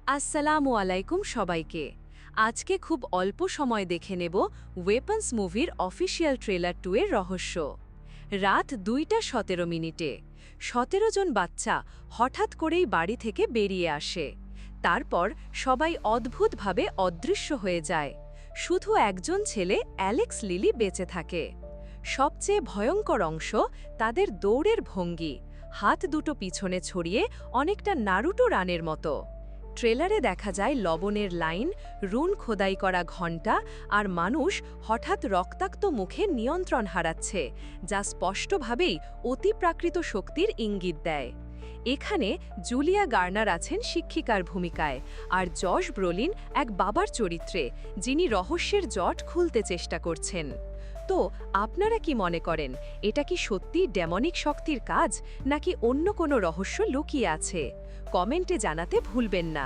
আসসালামু আলাইকুম সবাইকে। আজকে খুব অল্প সময় দেখে নেব ওয়েপন্স মুভির অফিসিয়াল ট্রেলার 2 এর রহস্য। রাত 2:17 17 জন বাচ্চা হঠাৎ করেই বাড়ি থেকে বেরিয়ে আসে। তারপর সবাই অদ্ভুতভাবে অদৃশ্য হয়ে যায়। শুধু একজন ছেলে অ্যালেক্স লিলি বেঁচে থাকে। সবচেয়ে ভয়ঙ্কর অংশ তাদের দৌড়ের ভঙ্গি, হাত দুটো পিছনে ছড়িয়ে অনেকটা নারুটো রানের মতো। ট্রেলারে দেখা যায় লবণের লাইন, রুন খোদাই করা ঘণ্টা আর মানুষ হঠাৎ রক্তাক্ত মুখে নিয়ন্ত্রণ হারাচ্ছে, যা স্পষ্টভাবেই অতিপ্রাকৃত শক্তির ইঙ্গিত দেয়। এখানে জুলিয়া গার্নার আছেন শিক্ষিকার ভূমিকায়, আর জশ ব্রোলিন এক বাবার চরিত্রে, যিনি রহস্যের জট খুলতে চেষ্টা করছেন। তো আপনারা কি মনে করেন, এটা কি সত্যি ডেমনিক শক্তির কাজ, নাকি অন্য কোনো রহস্য লুকিয়ে আছে? কমেন্টে জানাতে ভুলবেন না।